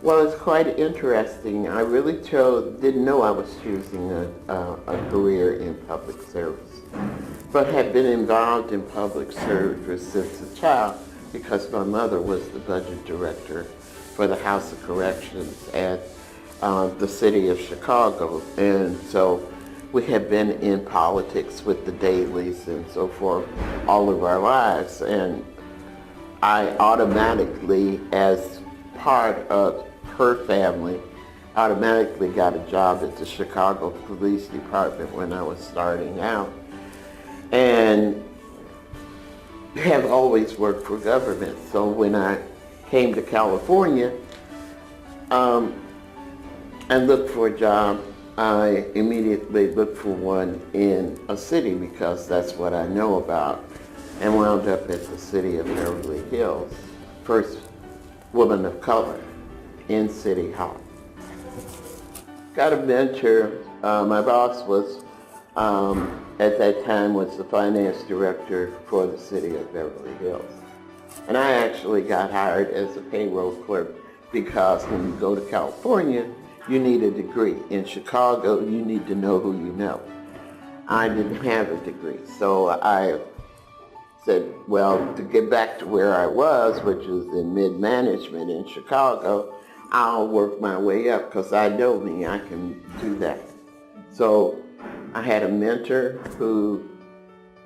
Well, it's quite interesting. I really didn't know I was choosing a career in public service, but had been involved in public service since a child because my mother was the budget director for the House of Corrections at the city of Chicago. And so we had been in politics with the Dailies and so forth all of our lives. And I automatically, as part of her family, automatically got a job at the Chicago Police Department when I was starting out, and have always worked for government. So when I came to California and looked for a job, I immediately looked for one in a city because that's what I know about, and wound up at the city of Beverly Hills, first woman of color in City Hall. Got a mentor. My boss was, at that time, was the finance director for the city of Beverly Hills. And I actually got hired as a payroll clerk because when you go to California, you need a degree. In Chicago, you need to know who you know. I didn't have a degree, so I said, well, to get back to where I was, which was in mid-management in Chicago, I'll work my way up because I know me, I can do that. So I had a mentor who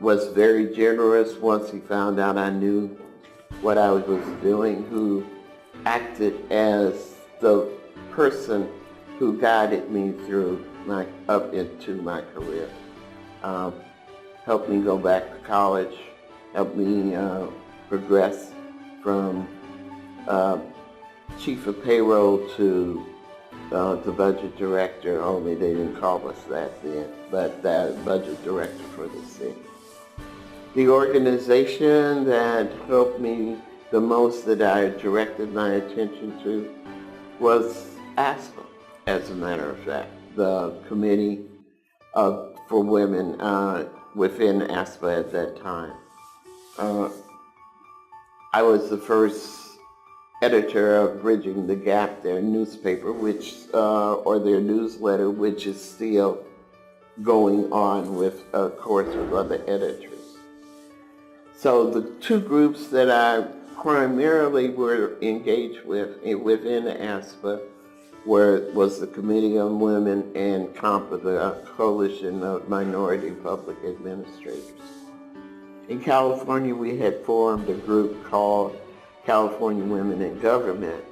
was very generous once he found out I knew what I was doing, who acted as the person who guided me through up into my career. Helped me go back to college, helped me progress from chief of payroll to the budget director, only they didn't call us that then, but the budget director for the city. The organization that helped me the most, that I directed my attention to, was ASPA, as a matter of fact, the committee for women within ASPA at that time. I was the first editor of Bridging the Gap, their newspaper, or their newsletter, which is still going on with, of course, with other editors. So the two groups that I primarily were engaged with within ASPA was the Committee on Women and COMPA, the Coalition of Minority Public Administrators. In California, we had formed a group called California Women in Government,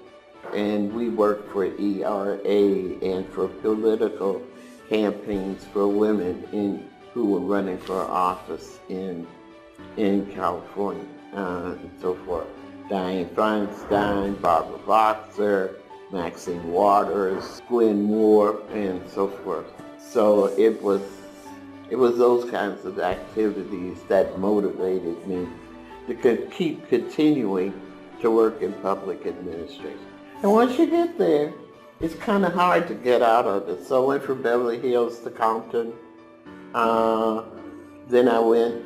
and we worked for ERA and for political campaigns for women who were running for office in California, and so forth. Dianne Feinstein, Barbara Boxer, Maxine Waters, Gwen Moore, and so forth. So it was those kinds of activities that motivated me to keep continuing to work in public administration. And once you get there, it's kind of hard to get out of it. So I went from Beverly Hills to Compton. Then I went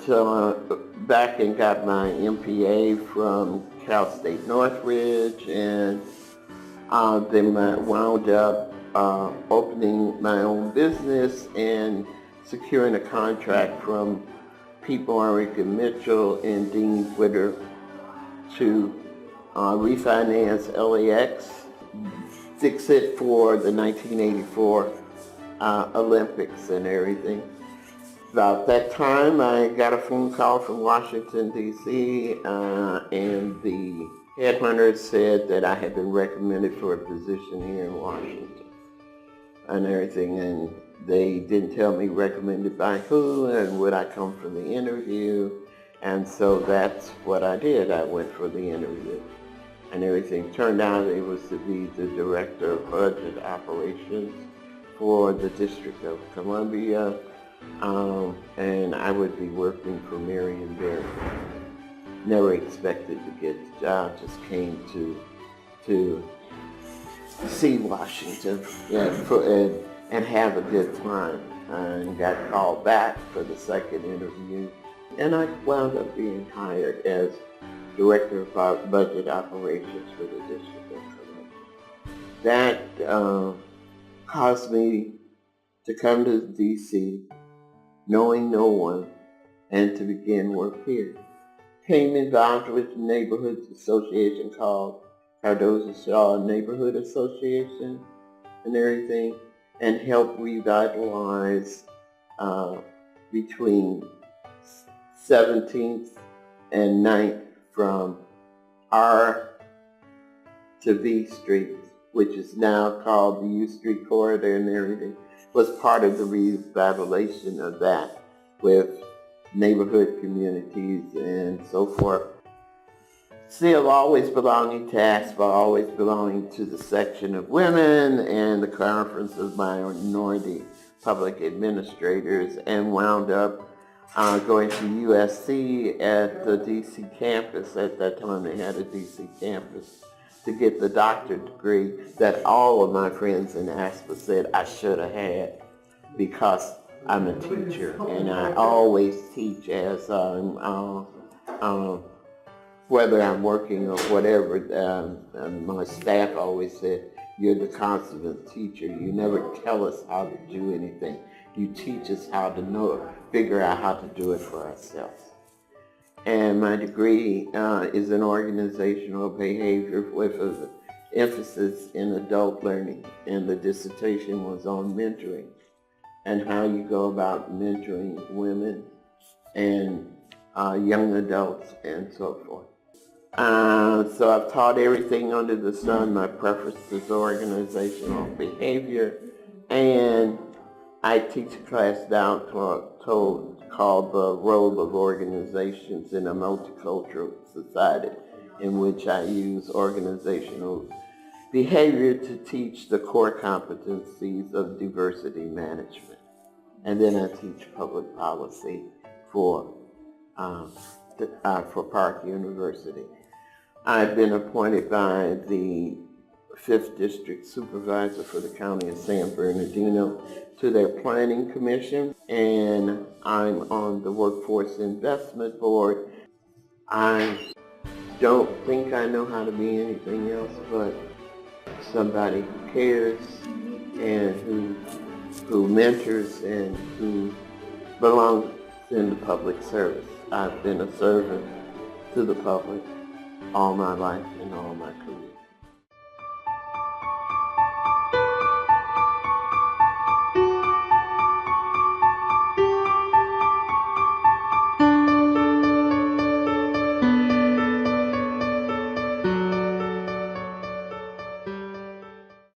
back and got my MPA from Cal State Northridge, and then I wound up opening my own business and securing a contract from People Enrique Mitchell and Dean Witter to refinance LAX, fix it for the 1984 Olympics and everything. About that time, I got a phone call from Washington, D.C., and the headhunter said that I had been recommended for a position here in Washington and everything, and they didn't tell me recommended by who and would I come for the interview, and so that's what I did. I went for the interview, and everything turned out it was to be the Director of Budget Operations for the District of Columbia, and I would be working for Marion Barry. Never expected to get the job, just came to see Washington and have a good time, and got called back for the second interview, and I wound up being hired as Director of Budget Operations for the District of Columbia. That caused me to come to D.C. knowing no one and to begin work here. Became involved with the neighborhood association called Cardozo-Shaw Neighborhood Association and everything, and helped revitalize between 17th and 9th from R to V Street, which is now called the U Street Corridor and everything, was part of the revitalization of that with neighborhood communities and so forth. Still always belonging to ASPA, always belonging to the section of women and the Conference of Minority Public Administrators, and wound up going to USC at the DC campus. At that time they had a DC campus to get the doctorate degree that all of my friends in ASPA said I should have had, because I'm a teacher and I always teach as whether I'm working or whatever. My staff always said, you're the consummate teacher. You never tell us how to do anything. You teach us how to figure out how to do it for ourselves. And my degree is in organizational behavior with an emphasis in adult learning. And the dissertation was on mentoring and how you go about mentoring women and young adults and so forth. So I've taught everything under the sun. My preference is organizational behavior, and I teach a class now called The Role of Organizations in a Multicultural Society, in which I use organizational behavior to teach the core competencies of diversity management. And then I teach public policy for Park University. I've been appointed by the 5th District Supervisor for the County of San Bernardino to their Planning Commission, and I'm on the Workforce Investment Board. I don't think I know how to be anything else but somebody who cares and who mentors and who belongs in the public service. I've been a servant to the public all my life and all my career.